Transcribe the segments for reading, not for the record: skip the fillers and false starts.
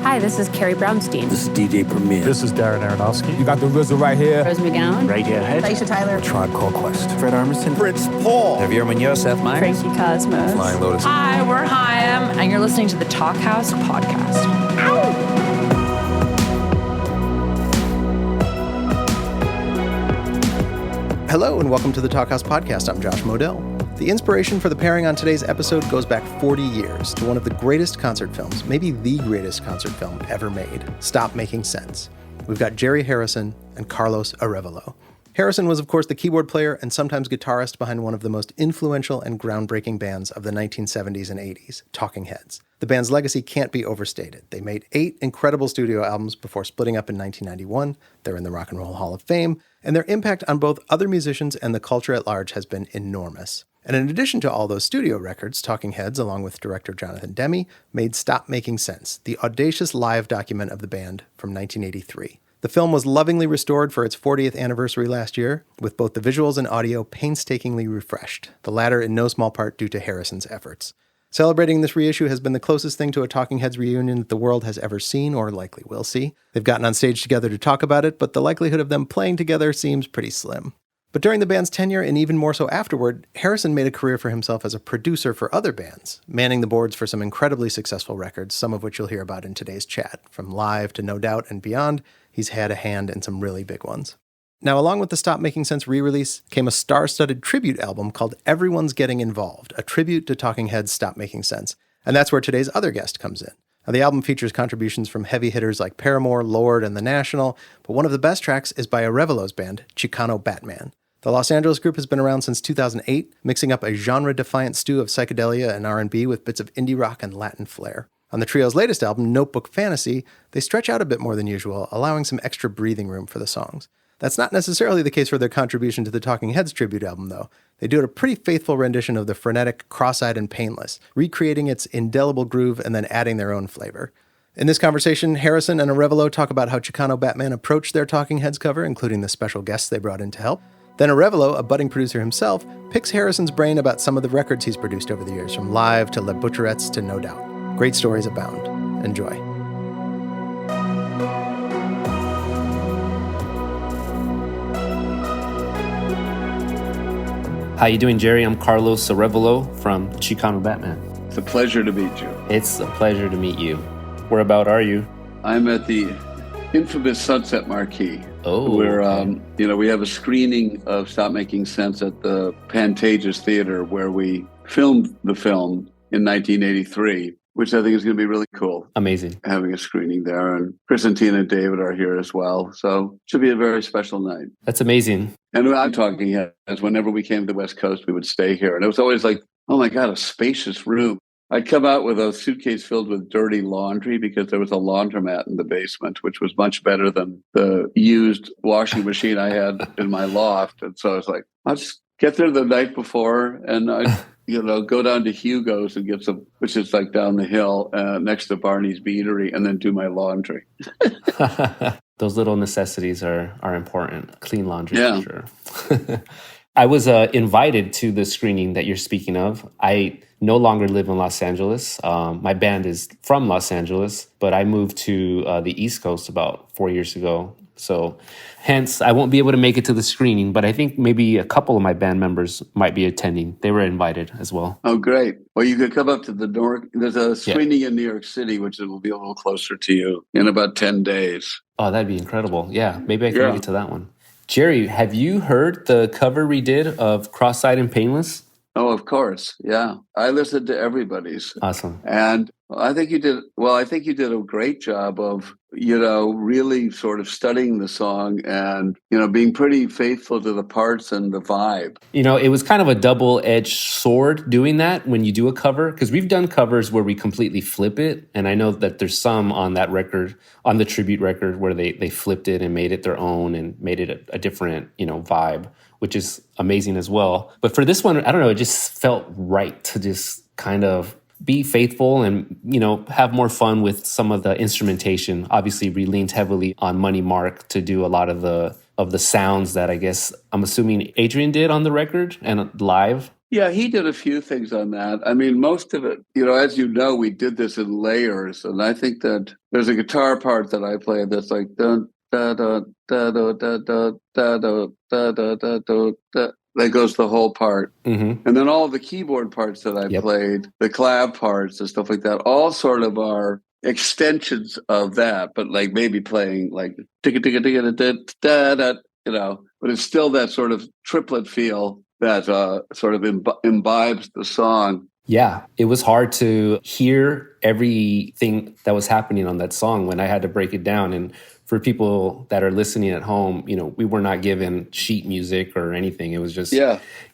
Hi, this is Carrie Brownstein. This is DJ Premier. This is Darren Aronofsky. You got the RZA right here. Rose McGowan. Radiohead. Aisha Tyler. Tribe Called Quest. Fred Armisen. Prince Paul. Javier Munoz. Seth Meyers. Frankie Cosmos. Flying Lotus. Hi, we're Chaim, and you're listening to the Talkhouse Podcast. Hello and welcome to the Talkhouse Podcast. I'm Josh Modell. The inspiration for the pairing on today's episode goes back 40 years to one of the greatest concert films, maybe the greatest concert film ever made, Stop Making Sense. We've got Jerry Harrison and Carlos Arévalo. Harrison was, of course, the keyboard player and sometimes guitarist behind one of the most influential and groundbreaking bands of the 1970s and 80s, Talking Heads. The band's legacy can't be overstated. They made 8 incredible studio albums before splitting up in 1991. They're in the Rock and Roll Hall of Fame, and their impact on both other musicians and the culture at large has been enormous. And in addition to all those studio records, Talking Heads, along with director Jonathan Demme, made Stop Making Sense, the audacious live document of the band from 1983. The film was lovingly restored for its 40th anniversary last year, with both the visuals and audio painstakingly refreshed, the latter in no small part due to Harrison's efforts. Celebrating this reissue has been the closest thing to a Talking Heads reunion that the world has ever seen or likely will see. They've gotten on stage together to talk about it, but the likelihood of them playing together seems pretty slim. But during the band's tenure, and even more so afterward, Harrison made a career for himself as a producer for other bands, manning the boards for some incredibly successful records, some of which you'll hear about in today's chat. From Live to No Doubt and beyond, he's had a hand in some really big ones. Now, along with the Stop Making Sense re-release came a star-studded tribute album called Everyone's Getting Involved, a tribute to Talking Heads' Stop Making Sense. And that's where today's other guest comes in. Now, the album features contributions from heavy hitters like Paramore, Lorde, and The National, but one of the best tracks is by Arévalo's band, Chicano Batman. The Los Angeles group has been around since 2008, mixing up a genre-defiant stew of psychedelia and R&B with bits of indie rock and Latin flair. On the trio's latest album, Notebook Fantasy, they stretch out a bit more than usual, allowing some extra breathing room for the songs. That's not necessarily the case for their contribution to the Talking Heads tribute album, though. They do a pretty faithful rendition of the frenetic Crosseyed and Painless, recreating its indelible groove and then adding their own flavor. In this conversation, Harrison and Arévalo talk about how Chicano Batman approached their Talking Heads cover, including the special guests they brought in to help. Then Arévalo, a budding producer himself, picks Harrison's brain about some of the records he's produced over the years, from Live to Les Butcherettes to No Doubt. Great stories abound. Enjoy. How you doing, Jerry? I'm Carlos Arévalo from Chicano Batman. It's a pleasure to meet you. It's a pleasure to meet you. Whereabout are you? I'm at the infamous Sunset Marquee. Oh, where okay. We have a screening of Stop Making Sense at the Pantages Theater, where we filmed the film in 1983, which I think is going to be really cool. Amazing. Having a screening there. And Chris and Tina and David are here as well. So it should be a very special night. That's amazing. And I'm talking as whenever we came to the West Coast, we would stay here. And it was always like, oh my God, a spacious room. I'd come out with a suitcase filled with dirty laundry because there was a laundromat in the basement, which was much better than the used washing machine I had in my loft. And so I was like, I'll just get there the night before and I go down to Hugo's and get some, which is like down the hill next to Barney's Beanery, and then do my laundry. Those little necessities are important. Clean laundry, yeah. For sure. I was invited to the screening that you're speaking of. I no longer live in Los Angeles. My band is from Los Angeles, but I moved to the East Coast about 4 years ago. So hence, I won't be able to make it to the screening, but I think maybe a couple of my band members might be attending. They were invited as well. Oh, great. Well, you could come up to the North. There's a screening in New York City, which will be a little closer to you in about 10 days. Oh, that'd be incredible. Yeah, maybe I can make it to that one. Jerry, have you heard the cover we did of Crosseyed and Painless? Oh, of course. Yeah. I listened to everybody's. Awesome. And I think you did a great job of, really sort of studying the song and, being pretty faithful to the parts and the vibe. It was kind of a double-edged sword doing that when you do a cover, because we've done covers where we completely flip it. And I know that there's some on that record, on the tribute record, where they flipped it and made it their own and made it a different, vibe, which is amazing as well. But for this one, I don't know, it just felt right to just kind of be faithful and, have more fun with some of the instrumentation. Obviously, we leaned heavily on Money Mark to do a lot of the sounds that I guess I'm assuming Adrian did on the record and live. Yeah, he did a few things on that. I mean, most of it, as you know, we did this in layers. And I think that there's a guitar part that I play that's like dun da da da da da da da da da da da da da. That goes the whole part. Mm-hmm. And then all the keyboard parts that I played, the clav parts and stuff like that, all sort of are extensions of that, but like maybe playing like ticka ticka ticka da da da, but it's still that sort of triplet feel that sort of imbibes the song. Yeah, it was hard to hear everything that was happening on that song when I had to break it down. And for people that are listening at home, we were not given sheet music or anything. It was just,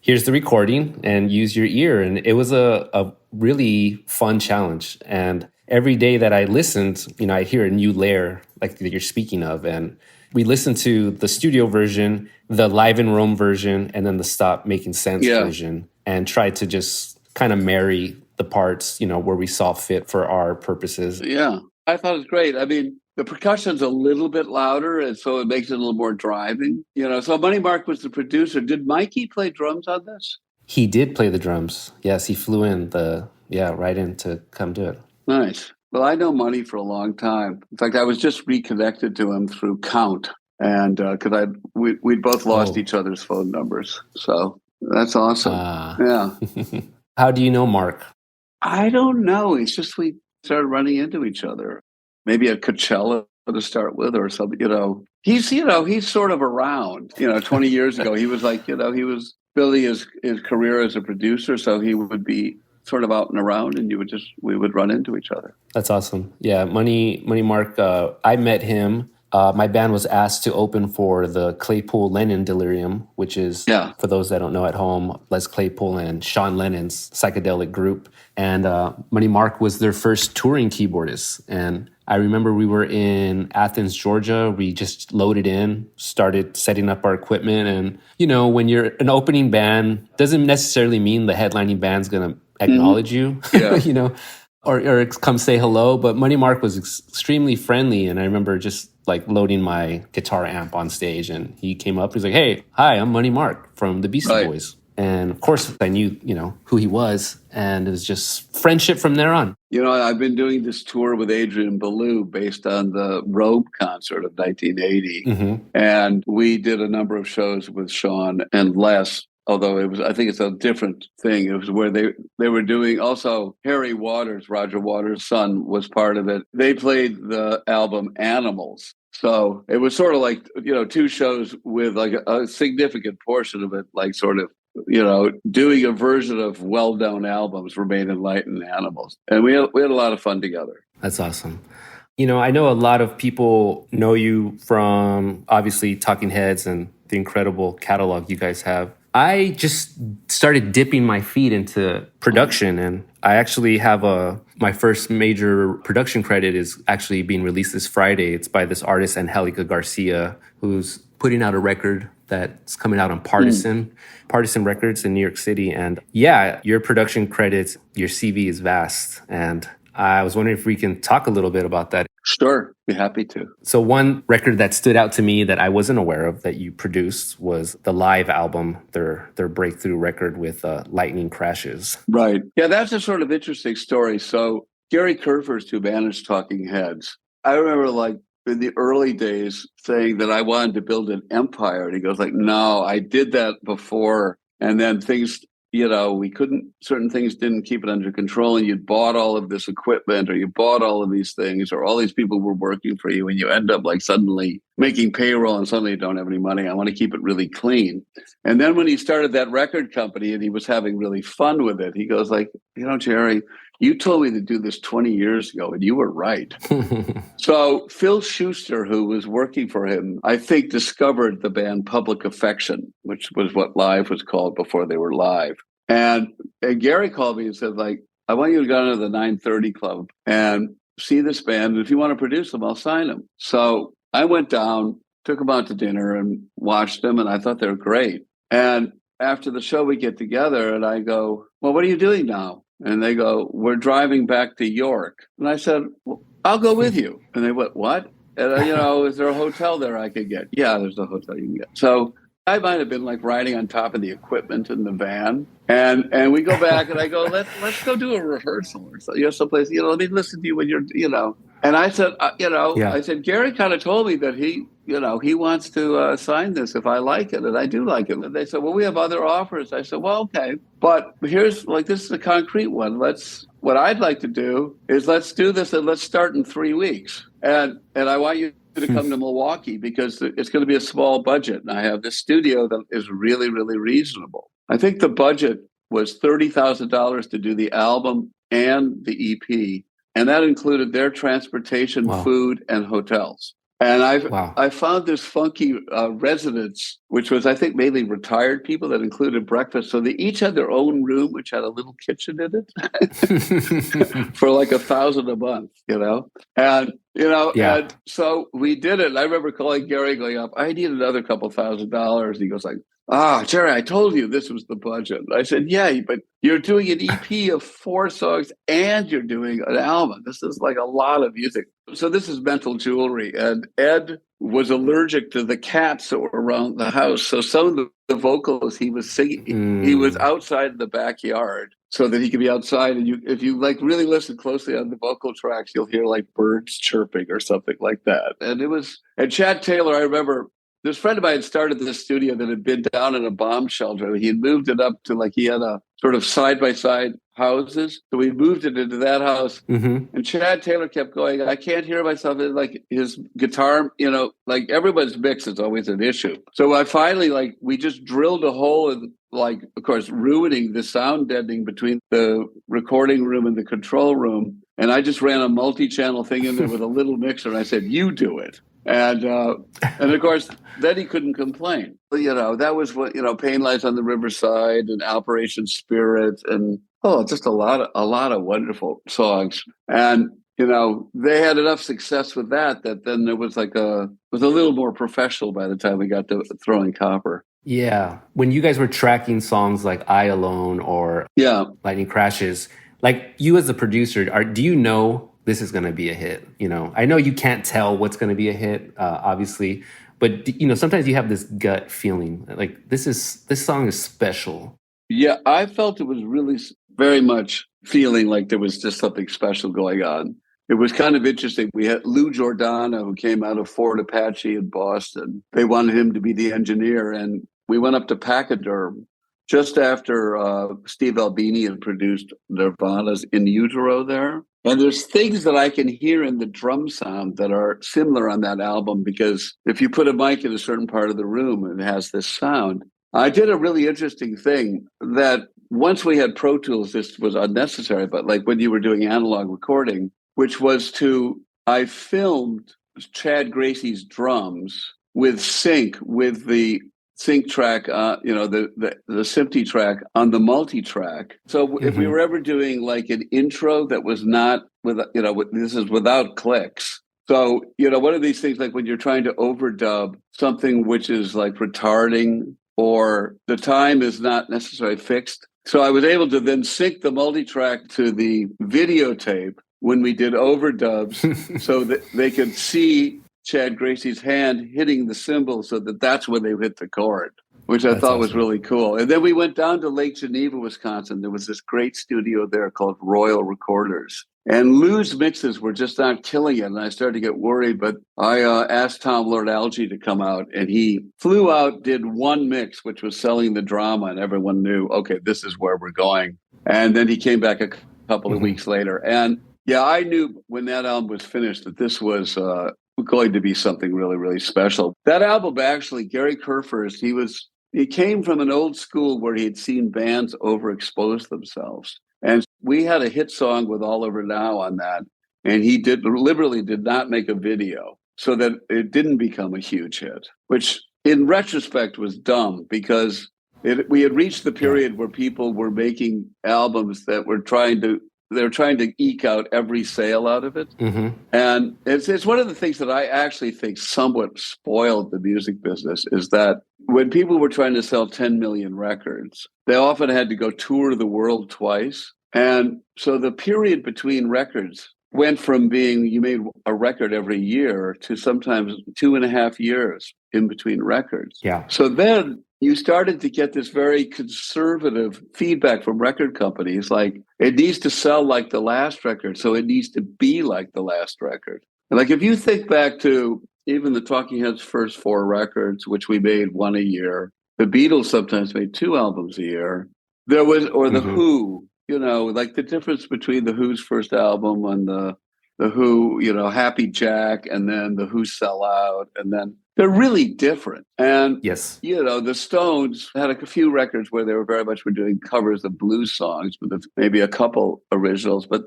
here's the recording and use your ear. And it was a really fun challenge. And every day that I listened, I'd hear a new layer like that you're speaking of. And we listened to the studio version, the Live in Rome version, and then the Stop Making Sense version, and tried to just kind of marry the parts, where we saw fit for our purposes. Yeah, I thought it was great. I mean, the percussion's a little bit louder, and so it makes it a little more driving. So Money Mark was the producer. Did Mikey play drums on this? He did play the drums. Yes, he flew in right in to come do it. Nice. Well, I know Money for a long time. In fact, I was just reconnected to him through Count, and because we'd both lost each other's phone numbers. So that's awesome. Yeah. How do you know Mark? I don't know. It's just we started running into each other. Maybe at Coachella to start with, or something. He's sort of around. 20 years ago, he was like, he was building his career as a producer, so he would be sort of out and around, and we would run into each other. That's awesome. Yeah, Money Mark. I met him. My band was asked to open for the Claypool-Lennon Delirium, which is, for those that don't know at home, Les Claypool and Sean Lennon's psychedelic group. And Money Mark was their first touring keyboardist. And I remember we were in Athens, Georgia. We just loaded in, started setting up our equipment. And, when you're an opening band, doesn't necessarily mean the headlining band's going to acknowledge you, or come say hello. But Money Mark was extremely friendly. And I remember just like loading my guitar amp on stage, and he came up. He's like, "Hey, hi, I'm Money Mark from the Beastie Boys." And of course, I knew, who he was, and it was just friendship from there on. I've been doing this tour with Adrian Belew based on the Rome concert of 1980, and we did a number of shows with Sean and Les. Although I think it's a different thing. It was where they were doing also Harry Waters, Roger Waters' son, was part of it. They played the album Animals. So it was sort of like, two shows with like a significant portion of it, like sort of, doing a version of well-known albums, Remain in Light and Animals. And we had a lot of fun together. That's awesome. I know a lot of people know you from obviously Talking Heads and the incredible catalog you guys have. I just started dipping my feet into production, and I actually have my first major production credit is actually being released this Friday. It's by this artist, Angelica Garcia, who's putting out a record that's coming out on Partisan Records in New York City. And yeah, your production credits, your CV is vast. And I was wondering if we can talk a little bit about that. Sure, be happy to. So one record that stood out to me that I wasn't aware of that you produced was the live album, their breakthrough record with Lightning Crashes. Right. Yeah, that's a sort of interesting story. So Gary Kurfürst, who managed Talking Heads, I remember like in the early days saying that I wanted to build an empire. And he goes like, no, I did that before. And then things certain things didn't keep it under control, and you'd bought all of this equipment, or you bought all of these things, or all these people were working for you, and you end up like suddenly making payroll and suddenly you don't have any money. I want to keep it really clean. And then when he started that record company and he was having really fun with it, he goes like, Jerry, you told me to do this 20 years ago, and you were right. So Phil Schuster, who was working for him, I think discovered the band Public Affection, which was what Live was called before they were Live. And Gary called me and said, like, I want you to go to the 930 Club and see this band. If you want to produce them, I'll sign them. So I went down, took them out to dinner and watched them, and I thought they were great. And after the show, we get together, and I go, well, what are you doing now? And they go, we're driving back to York. And I said, well, I'll go with you. And they went, what? And, is there a hotel there I could get? Yeah, there's a hotel you can get. So I might have been like riding on top of the equipment in the van. And we go back and I go, let's go do a rehearsal or so, someplace, let me listen to you when you're. And I said, I said, Gary kind of told me that he wants to sign this if I like it. And I do like it. And they said, well, we have other offers. I said, well, okay. But here's this is a concrete one. What I'd like to do is let's do this and let's start in 3 weeks. And I want you to come to Milwaukee because it's going to be a small budget. And I have this studio that is really, really reasonable. I think the budget was $30,000 to do the album and the EP. And that included their transportation, food, and hotels. And I found this funky residence, which was, I think, mainly retired people that included breakfast. So they each had their own room, which had a little kitchen in it for like $1,000 a month, And, and so we did it. And I remember calling Gary going up, I need another couple $1,000. He goes like, Jerry, I told you this was the budget. I said, yeah, but you're doing an EP of 4 songs and you're doing an album. This is like a lot of music. So this is mental jewelry. And Ed was allergic to the cats that were around the house. So some of the vocals he was singing, he was outside in the backyard so that he could be outside. And if you really listen closely on the vocal tracks, you'll hear like birds chirping or something like that. And Chad Taylor, I remember, this friend of mine had started this studio that had been down in a bomb shelter. He had moved it up to he had a sort of side-by-side houses. So we moved it into that house. Mm-hmm. And Chad Taylor kept going, I can't hear myself. Like his guitar, everybody's mix is always an issue. So I finally, we just drilled a hole in, of course, ruining the sound deadening between the recording room and the control room. And I just ran a multi-channel thing in there with a little mixer. And I said, you do it. And of course, then he couldn't complain. That was what, Pain Lies on the Riverside and Operation Spirit and, just a lot of wonderful songs. And, they had enough success with that then there was it was a little more professional by the time we got to Throwing Copper. Yeah. When you guys were tracking songs like I Alone or Lightning Crashes, you as a producer, do you know this is going to be a hit? I know you can't tell what's going to be a hit, obviously, but sometimes you have this gut feeling this song is special. Yeah, I felt it was really very much feeling like there was just something special going on. It was kind of interesting. We had Lou Giordano, who came out of Fort Apache in Boston. They wanted him to be the engineer, and we went up to Pachyderm just after Steve Albini had produced Nirvana's In Utero there. And there's things that I can hear in the drum sound that are similar on that album, because if you put a mic in a certain part of the room, it has this sound. I did a really interesting thing that once we had Pro Tools, this was unnecessary, but when you were doing analog recording, which was I filmed Chad Gracie's drums with sync with the sync track, the SMPTE track on the multi-track. So if we were ever doing an intro that was not this is without clicks. So, one of these things, when you're trying to overdub something which is retarding or the time is not necessarily fixed. So I was able to then sync the multi-track to the videotape when we did overdubs so that they could see Chad Gracie's hand hitting the cymbal so that's when they hit the chord, which I thought was really cool. And then we went down to Lake Geneva, Wisconsin. There was this great studio there called Royal Recorders. And Lou's mixes were just not killing it. And I started to get worried, but I asked Tom Lord Alge to come out, and he flew out, did one mix, which was Selling the Drama. And everyone knew, okay, this is where we're going. And then he came back a couple of weeks later. And yeah, I knew when that album was finished that this was going to be something really, really special. That album, actually, Gary Kurfürst, he came from an old school where he had seen bands overexpose themselves. And we had a hit song with All Over Now on that. And he deliberately did not make a video so that it didn't become a huge hit, which in retrospect was dumb because we had reached the period where people were making albums that were trying to eke out every sale out of it. Mm-hmm. And it's one of the things that I actually think somewhat spoiled the music business is that when people were trying to sell 10 million records, they often had to go tour the world twice. And so the period between records went from being you made a record every year to sometimes 2.5 years in between records. Yeah. So then you started to get this very conservative feedback from record companies, like it needs to sell like the last record, so it needs to be like the last record. And like if you think back to even the Talking Heads' first 4 records, which we made one a year, the Beatles sometimes made 2 albums a year. There was, or the Who, like the difference between the Who's first album and the Who, Happy Jack, and then the Who Sell Out, and then they're really different. And, yes, the Stones had a few records where they were doing covers of blues songs with maybe a couple originals. But,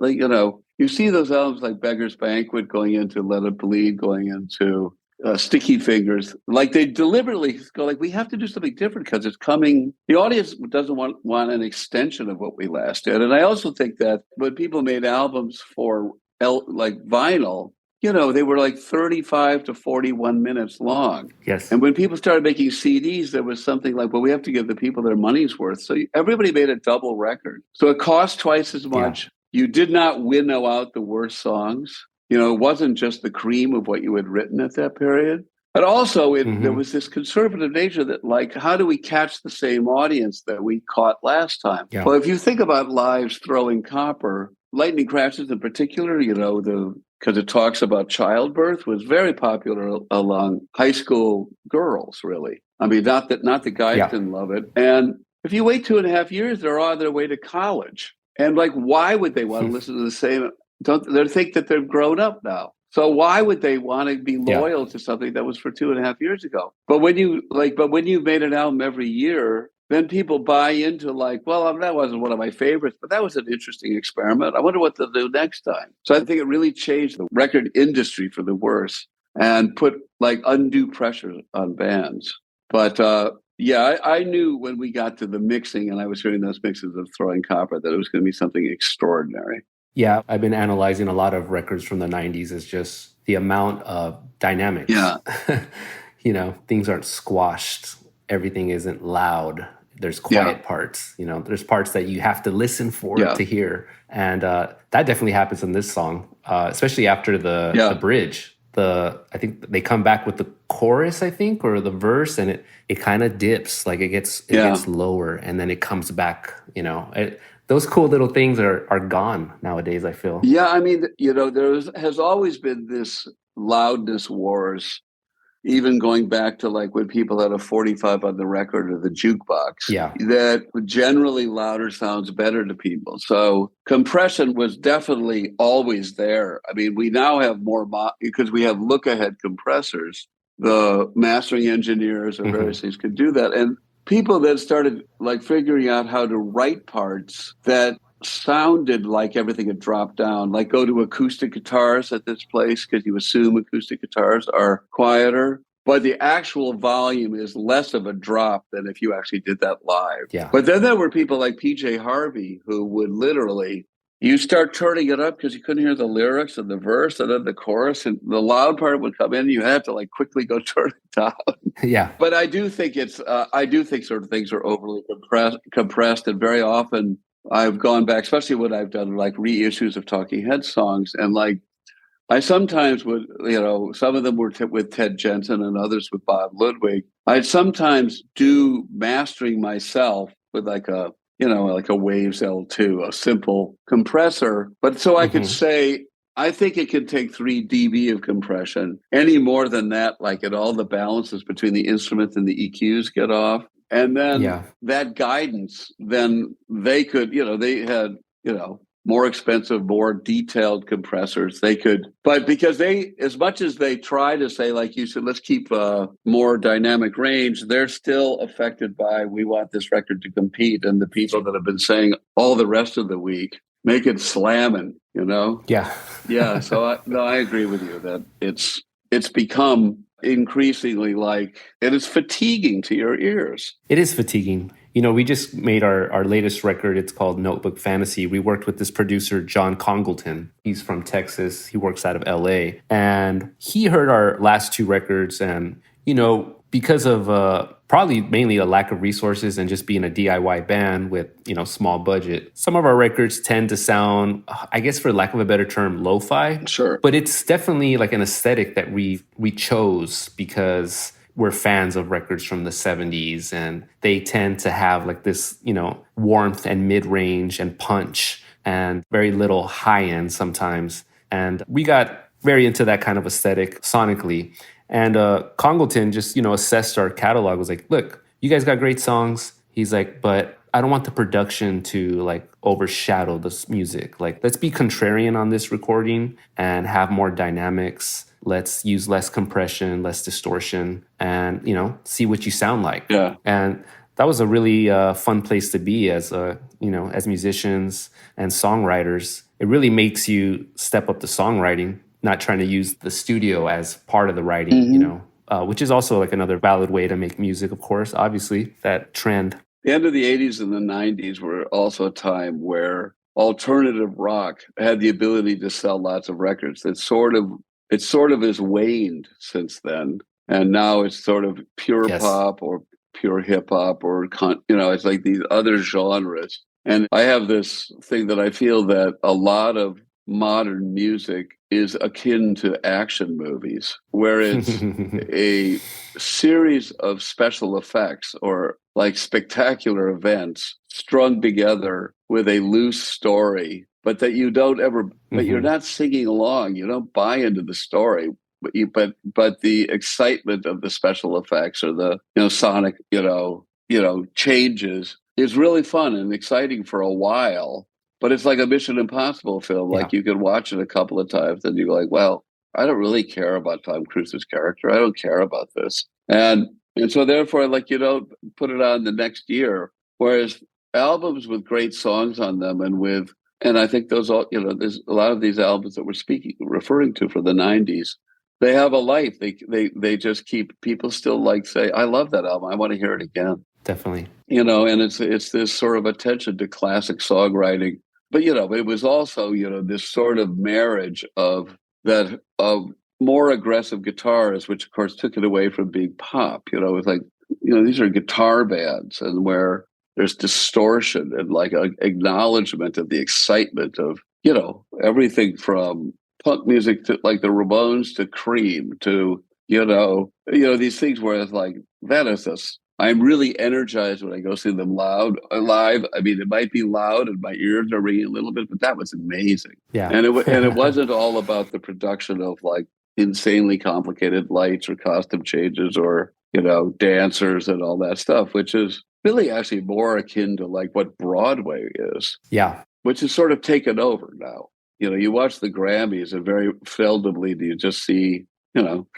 you see those albums like Beggar's Banquet going into Let It Bleed, going into Sticky Fingers. Like they deliberately go like, we have to do something different because it's coming. The audience doesn't want an extension of what we last did. And I also think that when people made albums for like vinyl, they were like 35 to 41 minutes long. yes. And when people started making CDs, there was something like, well, we have to give the people their money's worth. So everybody made a double record. So it cost twice as much. Yeah. You did not winnow out the worst songs. It wasn't just the cream of what you had written at that period. But also there was this conservative nature that like, how do we catch the same audience that we caught last time? Yeah. Well, if you think about Live's Throwing Copper, Lightning Crashes in particular, because it talks about childbirth, was very popular along high school girls, really. I mean, not the guys didn't love it. And if you wait 2.5 years, they're on their way to college. And like, why would they want to listen to the same? They think that they're grown up now. So why would they want to be loyal to something that was for 2.5 years ago? But when you made an album every year, then people buy into like, well, that wasn't one of my favorites, but that was an interesting experiment. I wonder what they'll do next time. So I think it really changed the record industry for the worse and put like undue pressure on bands. But I knew when we got to the mixing and I was hearing those mixes of Throwing Copper that it was going to be something extraordinary. Yeah, I've been analyzing a lot of records from the 90s as just the amount of dynamics. Yeah. Things aren't squashed. Everything isn't loud. There's quiet parts. There's parts that you have to listen for to hear. And that definitely happens in this song, especially after the bridge. I think they come back with the chorus, or the verse, and it kind of dips. Like it gets lower and then it comes back, Those cool little things are gone nowadays, I feel. Yeah, I mean, there has always been this loudness wars, even going back to like when people had a 45 on the record or the jukebox, that generally louder sounds better to people. So compression was definitely always there. I mean, we now have more, because we have look-ahead compressors. The mastering engineers or various things could do that. And people then started like figuring out how to write parts that sounded like everything had dropped down, like go to acoustic guitars at this place because you assume acoustic guitars are quieter, but the actual volume is less of a drop than if you actually did that live. Yeah. But then there were people like PJ Harvey who would literally, you start turning it up because you couldn't hear the lyrics and the verse and then the chorus, and the loud part would come in. And you have to like quickly go turn it down. Yeah. But I do think sort of things are overly compressed, and very often I've gone back, especially when I've done like reissues of Talking Heads songs, and like I sometimes would, some of them were with Ted Jensen and others with Bob Ludwig. I'd sometimes do mastering myself with like a Waves L2, a simple compressor. But so I could say, I think it can take 3 dB of compression. Any more than that, like all the balances between the instruments and the EQs get off. And then that guidance, then they could, they had, more expensive, more detailed compressors. They could, but because as much as they try to say, like you said, let's keep more dynamic range, they're still affected by, we want this record to compete. And the people that have been saying all the rest of the week, make it slamming, Yeah. Yeah. So I agree with you that it's become increasingly and it's fatiguing to your ears. It is fatiguing. We just made our latest record. It's called Notebook Fantasy. We worked with this producer, John Congleton. He's from Texas. He works out of LA. And he heard our last 2 records. And, because of probably mainly a lack of resources and just being a DIY band with, small budget, some of our records tend to sound, I guess for lack of a better term, lo-fi. Sure. But it's definitely like an aesthetic that we chose because were fans of records from the 70s, and they tend to have like this, warmth and mid-range and punch and very little high end sometimes. And we got very into that kind of aesthetic sonically. And Congleton just, assessed our catalog, was like, look, you guys got great songs. He's like, but I don't want the production to like overshadow this music. Like, let's be contrarian on this recording and have more dynamics. Let's use less compression, less distortion, and, see what you sound like. Yeah. And that was a really fun place to be as as musicians and songwriters. It really makes you step up the songwriting, not trying to use the studio as part of the writing, which is also like another valid way to make music, of course, obviously, that trend. The end of the 80s and the 90s were also a time where alternative rock had the ability to sell lots of records. It sort of has waned since then. And now it's sort of pure pop or pure hip hop or, it's like these other genres. And I have this thing that I feel that a lot of modern music is akin to action movies, where it's a series of special effects or like spectacular events strung together with a loose story, but that you don't ever, but you're not singing along. You don't buy into the story, but the excitement of the special effects or the, sonic, changes is really fun and exciting for a while. But it's like a Mission Impossible film. Like you can watch it a couple of times and you're like, well, I don't really care about Tom Cruise's character. I don't care about this. And so therefore, like, you don't put it on the next year. Whereas albums with great songs on them and I think those all, there's a lot of these albums that we're referring to for the 90s, they have a life. They just keep, people still like say, I love that album. I want to hear it again. Definitely. And it's this sort of attention to classic songwriting. But, it was also, this sort of marriage of more aggressive guitars, which, of course, took it away from being pop. It was like, these are guitar bands and where there's distortion and like an acknowledgement of the excitement of, everything from punk music to like the Ramones to Cream to, these things where it's like, that is this. I'm really energized when I go see them live. I mean, it might be loud and my ears are ringing a little bit, but that was amazing. Yeah. And it wasn't all about the production of like insanely complicated lights or costume changes or, dancers and all that stuff, which is really actually more akin to like what Broadway is. Yeah. Which is sort of taken over now. You watch the Grammys and very seldomly do you just see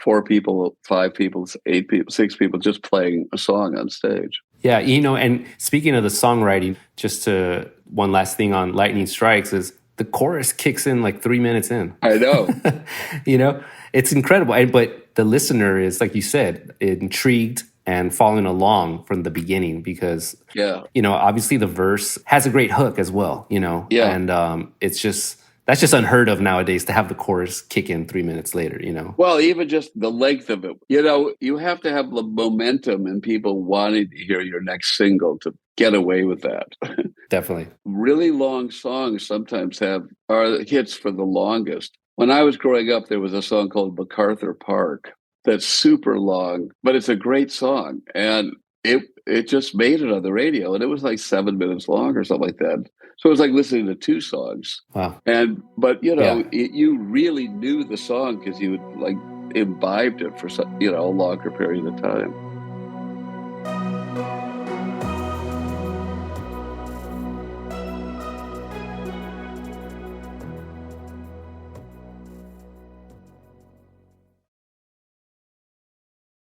4 people, 5 people, 8 people, 6 people just playing a song on stage. Yeah, and speaking of the songwriting, one last thing on Lightning Strikes is the chorus kicks in like 3 minutes in. I know. It's incredible. But the listener is, like you said, intrigued and following along from the beginning because, obviously the verse has a great hook as well, and that's just unheard of nowadays to have the chorus kick in 3 minutes later, Well, even just the length of it, you have to have the momentum and people wanting to hear your next single to get away with that. Definitely. Really long songs sometimes are hits for the longest. When I was growing up, there was a song called MacArthur Park that's super long, but it's a great song. And it just made it on the radio and it was like 7 minutes long or something like that. So it was like listening to 2 songs. Wow. But you really knew the song because you would like imbibed it for a longer period of time.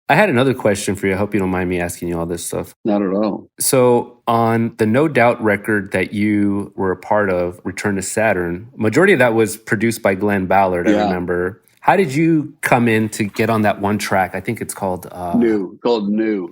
I had another question for you. I hope you don't mind me asking you all this stuff. Not at all. So on the No Doubt record that you were a part of, Return to Saturn, majority of that was produced by Glenn Ballard, I remember. How did you come in to get on that one track? I think it's called... New.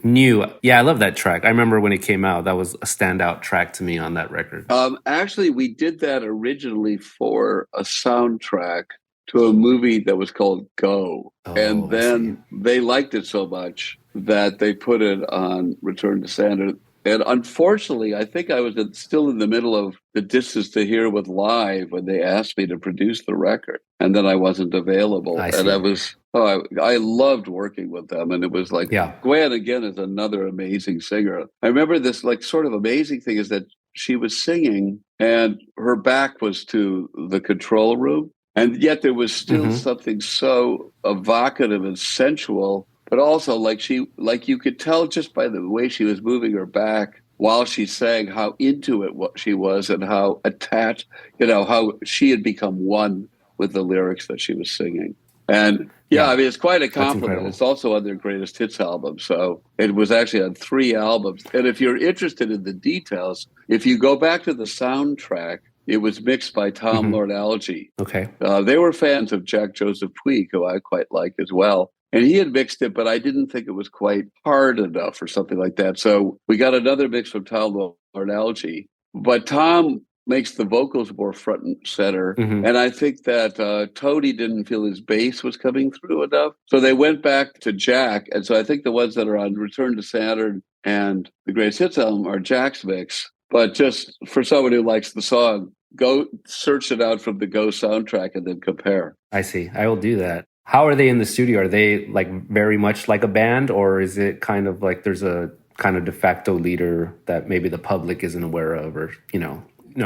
New. Yeah, I love that track. I remember when it came out. That was a standout track to me on that record. Actually, we did that originally for a soundtrack to a movie that was called Go. And then they liked it so much that they put it on Return to Saturn. And unfortunately, I think I was still in the middle of the Distance to Here with Live when they asked me to produce the record. And then I wasn't available. I And see. I was, I loved working with them. And it was like, Yeah. Gwen, again, is another amazing singer. I remember this like sort of amazing thing is that she was singing and her back was to the control room. And yet there was still something so evocative and sensual, but also like you could tell just by the way she was moving her back while she sang how into it what she was and how attached, how she had become one with the lyrics that she was singing. And I mean, it's quite a compliment. It's also on their greatest hits album. So it was actually on 3 albums. And if you're interested in the details, if you go back to the soundtrack, it was mixed by Tom Lord-Alge. Okay. They were fans of Jack Joseph Puig, who I quite like as well. And he had mixed it, but I didn't think it was quite hard enough or something like that. So we got another mix from Tom Lord-Alge. But Tom makes the vocals more front and center. And I think that Tony didn't feel his bass was coming through enough. So they went back to Jack. And so I think the ones that are on Return to Saturn and the Greatest Hits album are Jack's mix. But just for someone who likes the song, go search it out from the Go soundtrack and then compare. I see. I will do that. How are they in the studio? Are they like very much like a band, or is it kind of like there's a kind of de facto leader that maybe the public isn't aware of, or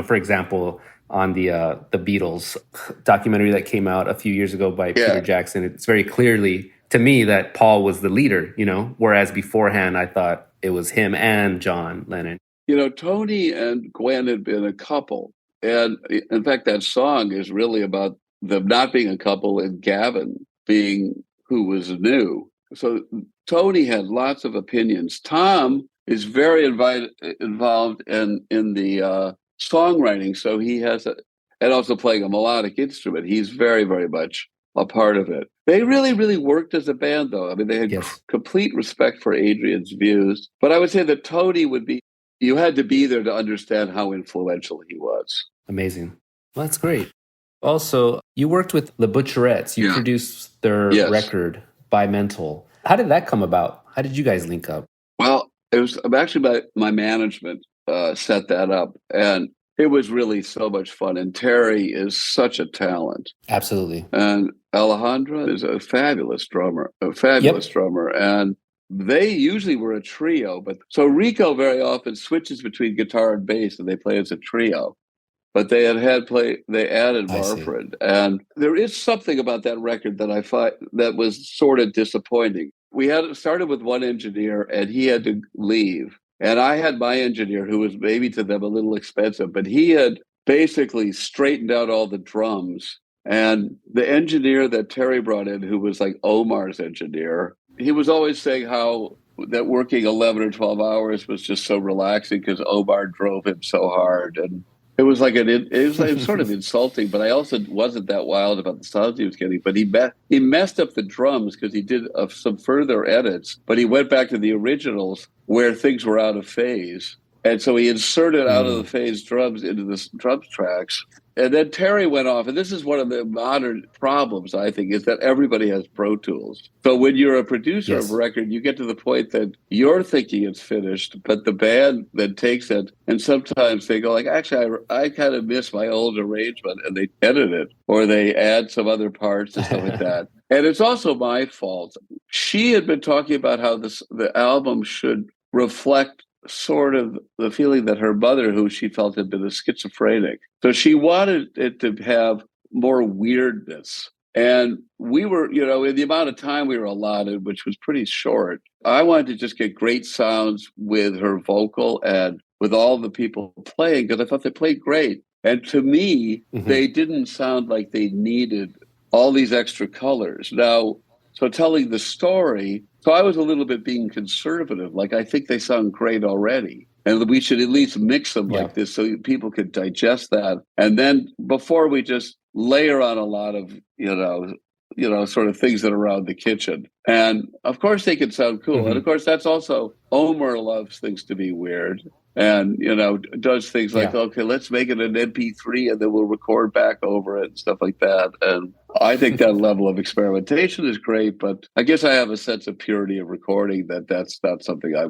for example, on the Beatles documentary that came out a few years ago by Peter Jackson, it's very clearly to me that Paul was the leader, whereas beforehand I thought it was him and John Lennon. Tony and Gwen had been a couple. And in fact, that song is really about them not being a couple and Gavin being who was new. So Tony had lots of opinions. Tom is very involved in the songwriting. So he has and also playing a melodic instrument. He's very, very much a part of it. They really, really worked as a band, though. I mean, they had complete respect for Adrian's views. But I would say that Tony you had to be there to understand how influential he was. Amazing. Well, that's great. Also, you worked with the Butcherettes. You produced their record, By Mental. How did that come about? How did you guys link up? Well, it was actually my management set that up. And it was really so much fun. And Terry is such a talent. Absolutely. And Alejandra is a fabulous drummer. And they usually were a trio, but so Rico very often switches between guitar and bass, and they play as a trio. But they added Marford, and there is something about that record that I find that was sort of disappointing. We had started with one engineer, and he had to leave, and I had my engineer, who was maybe to them a little expensive, but he had basically straightened out all the drums. And the engineer that Terry brought in, who was like Omar's engineer, he was always saying how that working 11 or 12 hours was just so relaxing because Omar drove him so hard. And it was like it was sort of insulting, but I also wasn't that wild about the sounds he was getting. But he messed up the drums because he did some further edits, but he went back to the originals where things were out of phase. And so he inserted out of the phase drums into the drums tracks. And then Terry went off. And this is one of the modern problems, I think, is that everybody has Pro Tools. So when you're a producer of a record, you get to the point that you're thinking it's finished, but the band then takes it. And sometimes they go like, actually, I kind of miss my old arrangement, and they edit it or they add some other parts and stuff like that. And it's also my fault. She had been talking about how the album should reflect sort of the feeling that her mother, who she felt had been a schizophrenic. So she wanted it to have more weirdness. And we were, in the amount of time we were allotted, which was pretty short, I wanted to just get great sounds with her vocal and with all the people playing, because I thought they played great. And to me, they didn't sound like they needed all these extra colors. Now, so telling the story, so I was a little bit being conservative. Like, I think they sound great already. And we should at least mix them like this so people could digest that. And then before we just layer on a lot of, sort of things that are around the kitchen. And of course they can sound cool. And of course that's also, Omer loves things to be weird. and, does things like, okay, let's make it an MP3 and then we'll record back over it and stuff like that. And I think that level of experimentation is great, but I guess I have a sense of purity of recording that's not something I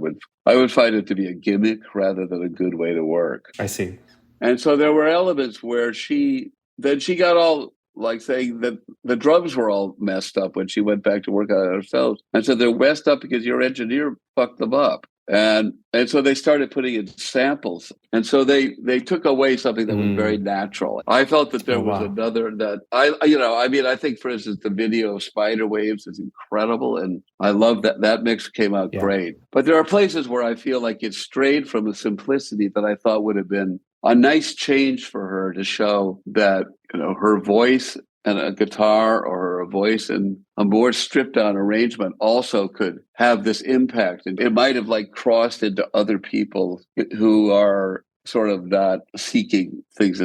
would find it to be a gimmick rather than a good way to work. I see. And so there were elements where she got all like saying that the drums were all messed up when she went back to work on it herself. And so they're messed up because your engineer fucked them up. And so they started putting in samples. And so they took away something that was very natural. I felt that there was another that I think, for instance, the video of Spider Waves is incredible. And I love that mix came out great. But there are places where I feel like it strayed from a simplicity that I thought would have been a nice change for her to show that, her voice and a guitar or a voice and a more stripped down arrangement also could have this impact. And it might have crossed into other people who are sort of not seeking things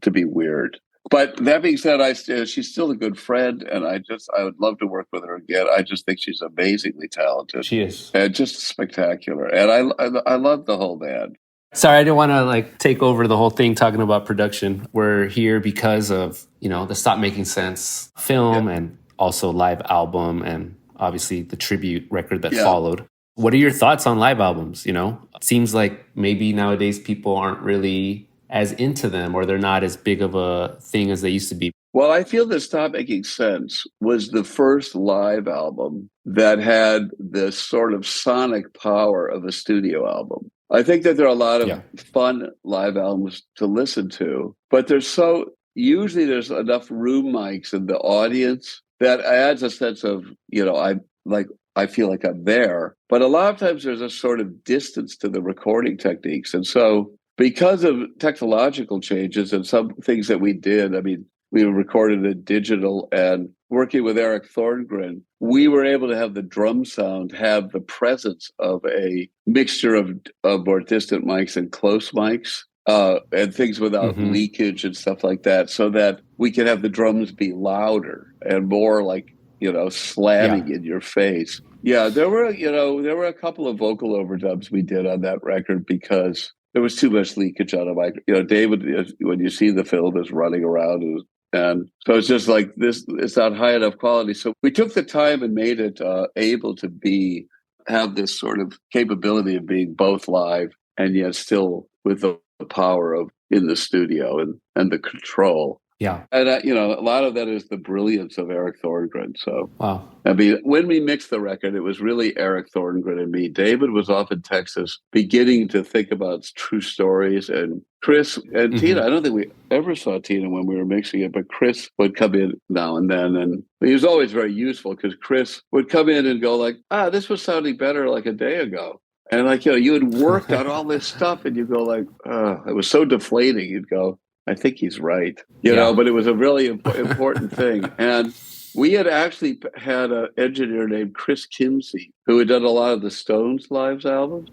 to be weird. But that being said, she's still a good friend, and I would love to work with her again. I just think she's amazingly talented. She is. And just spectacular. And I love the whole band. Sorry, I didn't want to take over the whole thing talking about production. We're here because of, the Stop Making Sense film and also live album and obviously the tribute record that followed. What are your thoughts on live albums? It seems like maybe nowadays people aren't really as into them, or they're not as big of a thing as they used to be. Well, I feel that Stop Making Sense was the first live album that had the sort of sonic power of a studio album. I think that there are a lot of fun live albums to listen to, but usually there's enough room mics in the audience that adds a sense of, I feel like I'm there. But a lot of times there's a sort of distance to the recording techniques. And so because of technological changes and some things that we did, we recorded it digital, and working with Eric Thorngren, we were able to have the drum sound have the presence of a mixture of more distant mics and close mics, and things without leakage and stuff like that, so that we could have the drums be louder and more slamming in your face. Yeah, there were a couple of vocal overdubs we did on that record because there was too much leakage on a mic. David, when you see the film, is running around and so it's just like this, it's not high enough quality. So we took the time and made it able to have this sort of capability of being both live and yet still with the power of in the studio and the control. Yeah. And, a lot of that is the brilliance of Eric Thorngren. So, wow. When we mixed the record, it was really Eric Thorngren and me. David was off in Texas beginning to think about true stories. And Chris and Tina, I don't think we ever saw Tina when we were mixing it, but Chris would come in now and then. And he was always very useful because Chris would come in and go this was sounding better like a day ago. And you had worked on all this stuff and you go it was so deflating. You'd go, I think he's right, but it was a really important thing. And we had actually had an engineer named Chris Kimsey, who had done a lot of the Stones Lives albums,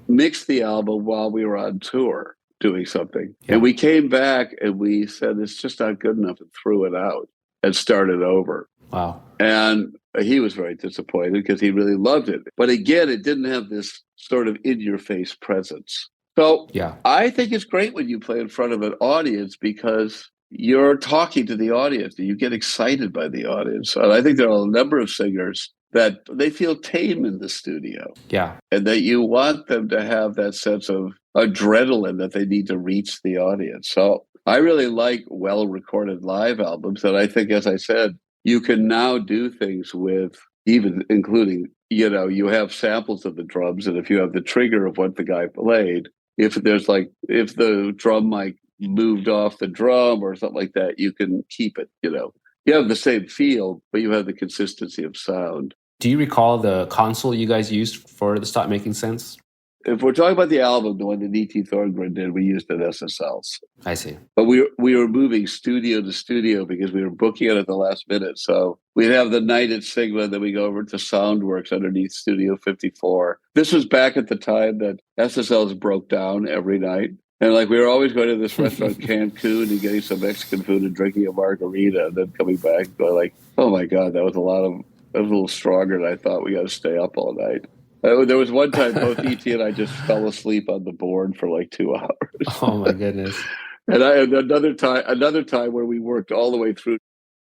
mixed the album while we were on tour doing something. Yeah. And we came back and we said, it's just not good enough, and threw it out and started over. Wow. And he was very disappointed because he really loved it. But again, it didn't have this sort of in-your-face presence. So I think it's great when you play in front of an audience because you're talking to the audience and you get excited by the audience. And I think there are a number of singers that they feel tame in the studio. Yeah. And that you want them to have that sense of adrenaline that they need to reach the audience. So I really like well-recorded live albums. And I think, as I said, you can now do things with even including, you have samples of the drums. And if you have the trigger of what the guy played, if the drum mic moved off the drum or something like that, you can keep it, You have the same feel, but you have the consistency of sound. Do you recall the console you guys used for the Stop Making Sense? If we're talking about the album, the one that E.T. Thorngren did, we used an SSLs. I see. But we were moving studio to studio because we were booking it at the last minute. So we'd have the night at Sigma, then we go over to Soundworks underneath Studio 54. This was back at the time that SSLs broke down every night. And we were always going to this restaurant, Cancun, and getting some Mexican food and drinking a margarita, and then coming back and going oh my God, that was a little stronger than I thought. We got to stay up all night. There was one time both E.T. and I just fell asleep on the board for like 2 hours. Oh my goodness. And another time where we worked all the way through.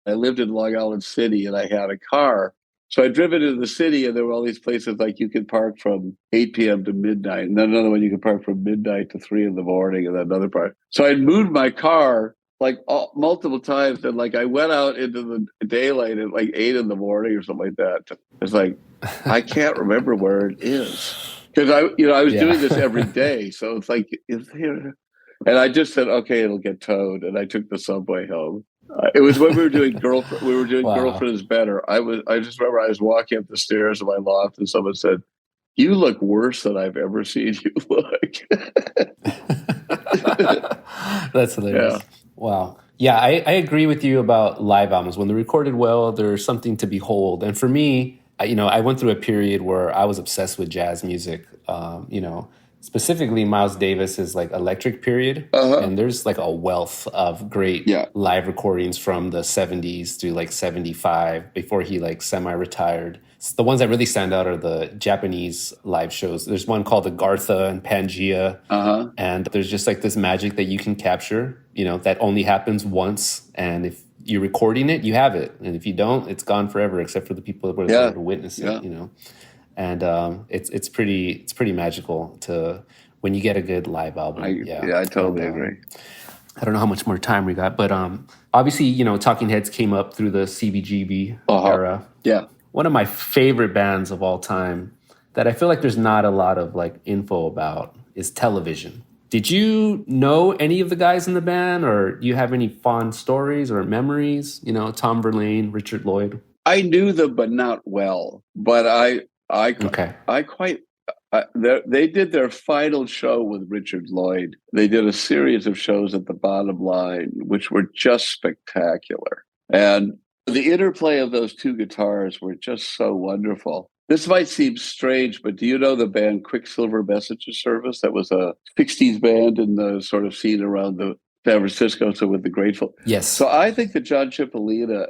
I lived in Long Island City and I had a car. So I'd driven into the city and there were all these places like you could park from 8 p.m. to midnight. And then another one you could park from midnight to 3 in the morning, and then another part. So I'd moved my car like multiple times. And like I went out into the daylight at like 8 in the morning or something like that. It's like, I can't remember where it is. Because I was doing this every day. So it's like, it's here. And I just said, okay, it'll get towed. And I took the subway home. It was when we were doing Girlfriend. We were doing Wow. Girlfriend is Better. I just remember I was walking up the stairs of my loft, and someone said, "You look worse than I've ever seen you look." That's hilarious. Yeah. Wow. Yeah, I agree with you about live albums. When they're recorded well, there's something to behold. And for me, I went through a period where I was obsessed with jazz music. Specifically Miles Davis's like electric period. And there's like a wealth of great live recordings from the 70s through like 75 before he like semi-retired. The ones that really stand out are the Japanese live shows. There's one called the Gartha and Pangea. And there's just like this magic that you can capture, that only happens once. And if you're recording it, you have it. And if you don't, it's gone forever, except for the people that were there to witness it, And it's pretty magical to when you get a good live album. I totally agree. I don't know how much more time we got, but obviously, Talking Heads came up through the CBGB era. Yeah. One of my favorite bands of all time that I feel like there's not a lot of like info about is Television. Did you know any of the guys in the band, or do you have any fond stories or memories? Tom Verlaine, Richard Lloyd. I knew them, but not well. But they did their final show with Richard Lloyd. They did a series of shows at the Bottom Line, which were just spectacular. And the interplay of those two guitars were just so wonderful. This might seem strange, but do you know the band Quicksilver Messages Service? That was a 60s band in the sort of scene around the San Francisco, so with the Grateful. Yes. So I think that John Cipollina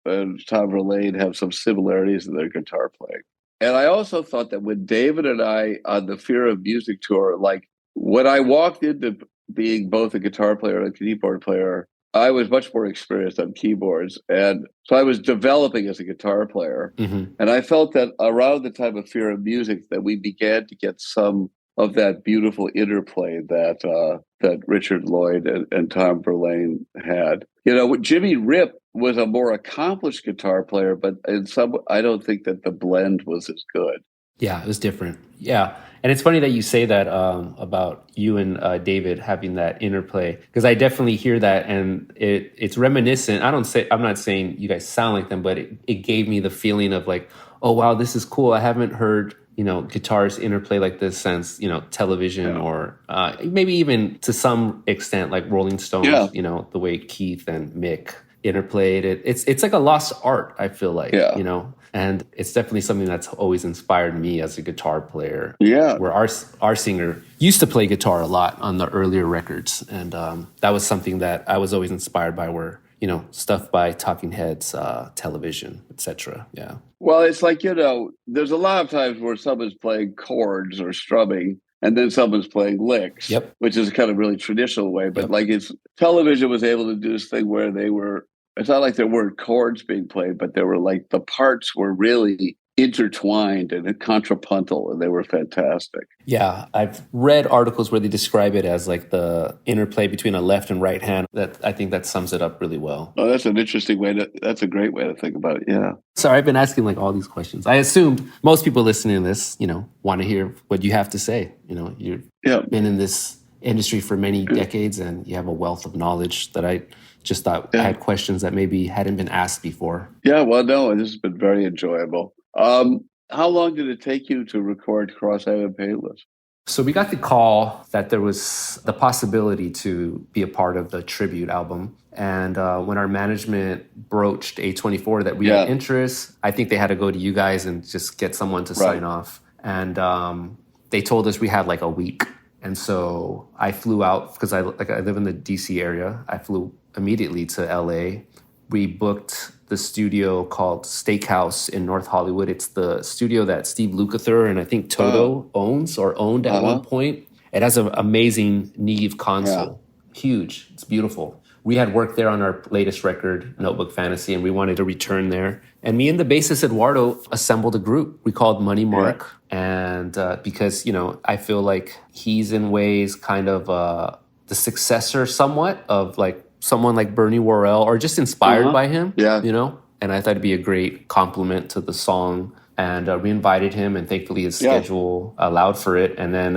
and Tom Verlaine have some similarities in their guitar playing. And I also thought that when David and I on the Fear of Music tour, like when I walked into being both a guitar player and a keyboard player, I was much more experienced on keyboards. And so I was developing as a guitar player. And I felt that around the time of Fear of Music that we began to get some of that beautiful interplay that Richard Lloyd and Tom Verlaine had. Jimmy Rip was a more accomplished guitar player, but I don't think that the blend was as good. Yeah, it was different. Yeah. And it's funny that you say that about you and David having that interplay, because I definitely hear that, and it's reminiscent. I'm not saying you guys sound like them, but it gave me the feeling of like, oh wow, this is cool. I haven't heard guitars interplay like this since Television, or maybe even to some extent like Rolling Stones. The way Keith and Mick interplayed it. It's like a lost art, I feel like. And it's definitely something that's always inspired me as a guitar player. Where our singer used to play guitar a lot on the earlier records, and that was something that I was always inspired by. Where stuff by Talking Heads, Television, etc. Yeah. Well, it's like there's a lot of times where someone's playing chords or strumming, and then someone's playing licks, which is a kind of really traditional way. But Television was able to do this thing where it's not like there weren't chords being played, but there were like the parts were really intertwined and contrapuntal, and they were fantastic. Yeah, I've read articles where they describe it as like the interplay between a left and right hand. I think that sums it up really well. Oh, that's an interesting that's a great way to think about it. Yeah. Sorry, I've been asking like all these questions. I assumed most people listening to this, want to hear what you have to say. You've been in this industry for many decades, and you have a wealth of knowledge that I just thought I had questions that maybe hadn't been asked before. Yeah, well, no, this has been very enjoyable. How long did it take you to record Crosseyed and Painless? So we got the call that there was the possibility to be a part of the tribute album. And when our management broached A24 that we had interest, I think they had to go to you guys and just get someone to sign off. And they told us we had like a week. And so I flew out because I live in the DC area. I flew immediately to LA, we booked the studio called Steakhouse in North Hollywood. It's the studio that Steve Lukather and I think Toto owns or owned at one point. It has an amazing Neve console. Huge. It's beautiful. We had worked there on our latest record, Notebook Fantasy, and we wanted to return there. And me and the bassist Eduardo assembled a group we called Money Mark. And because, you know, I feel like he's in ways kind of the successor somewhat of like someone like Bernie Worrell, or just inspired by him, you know? And I thought it'd be a great compliment to the song. And we invited him, and thankfully his schedule allowed for it. And then,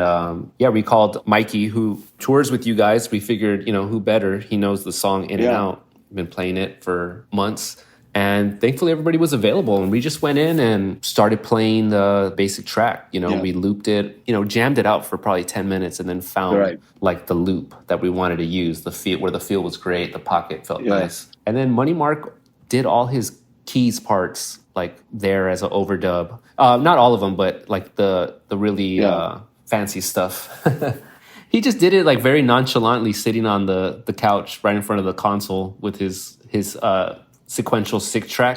we called Mikey, who tours with you guys. We figured, you know, who better? He knows the song in and out. Been playing it for months. And thankfully everybody was available. And we just went in and started playing the basic track. You know, we looped it, you know, jammed it out for probably 10 minutes and then found like the loop that we wanted to use, the feel, where the feel was great, the pocket felt nice. And then Money Mark did all his keys parts like there as an overdub. Not all of them, but like the really fancy stuff. He just did it like very nonchalantly, sitting on the couch right in front of the console with his sequential sick track.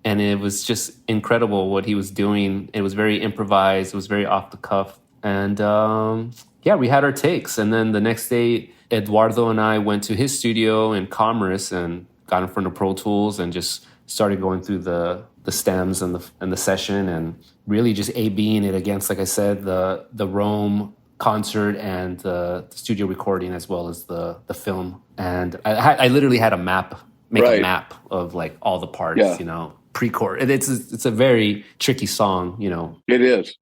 And it was just incredible what he was doing. It was very improvised. It was very off the cuff. And we had our takes. And then the next day, Eduardo and I went to his studio in Commerce and got in front of Pro Tools and just started going through the stems and the session, and really just A-Bing it against, like I said, the Rome concert and the studio recording, as well as the film. And I literally had a map, a map of like all the parts, you know, pre-chord. And it's a very tricky song, you know. It is.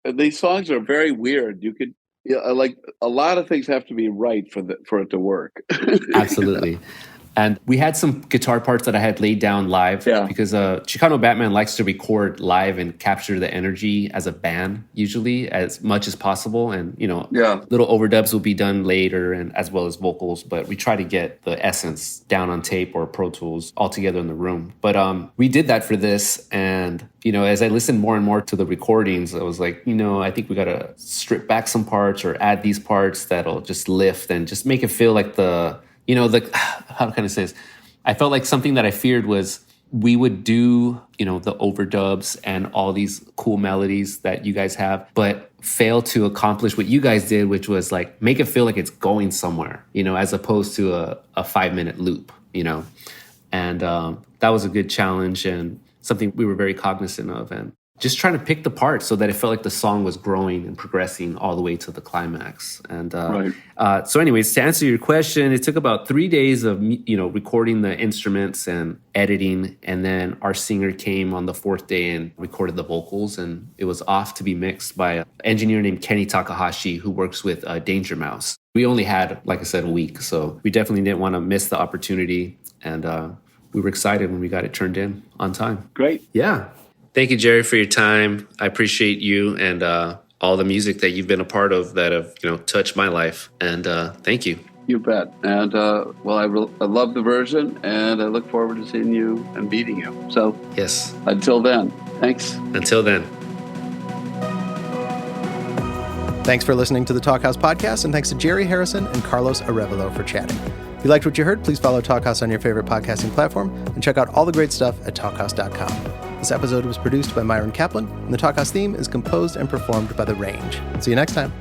These songs are very weird. You could, like, a lot of things have to be right for it to work. Absolutely. And we had some guitar parts that I had laid down live because Chicano Batman likes to record live and capture the energy as a band, usually, as much as possible. And, you know, little overdubs will be done later, and as well as vocals. But we try to get the essence down on tape or Pro Tools all together in the room. But we did that for this. And, you know, as I listened more and more to the recordings, I was like, you know, I think we got to strip back some parts or add these parts that'll just lift and just make it feel like how can I say this? I felt like something that I feared was we would do, you know, the overdubs and all these cool melodies that you guys have, but fail to accomplish what you guys did, which was like make it feel like it's going somewhere, you know, as opposed to a 5-minute loop, you know. And that was a good challenge and something we were very cognizant of, and just trying to pick the parts so that it felt like the song was growing and progressing all the way to the climax. And so anyways, to answer your question, it took about 3 days of, you know, recording the instruments and editing. And then our singer came on the 4th day and recorded the vocals. And it was off to be mixed by an engineer named Kenny Takahashi, who works with Danger Mouse. We only had, like I said, a week. So we definitely didn't want to miss the opportunity. And we were excited when we got it turned in on time. Great. Yeah. Thank you, Jerry, for your time. I appreciate you and all the music that you've been a part of that have, you know, touched my life. And thank you. You bet. And I love the version, and I look forward to seeing you and meeting you. So yes. Until then, thanks. Until then. Thanks for listening to the Talkhouse Podcast, and thanks to Jerry Harrison and Carlos Arévalo for chatting. If you liked what you heard, please follow Talkhouse on your favorite podcasting platform and check out all the great stuff at talkhouse.com. This episode was produced by Myron Kaplan, and the Talkhouse theme is composed and performed by The Range. See you next time.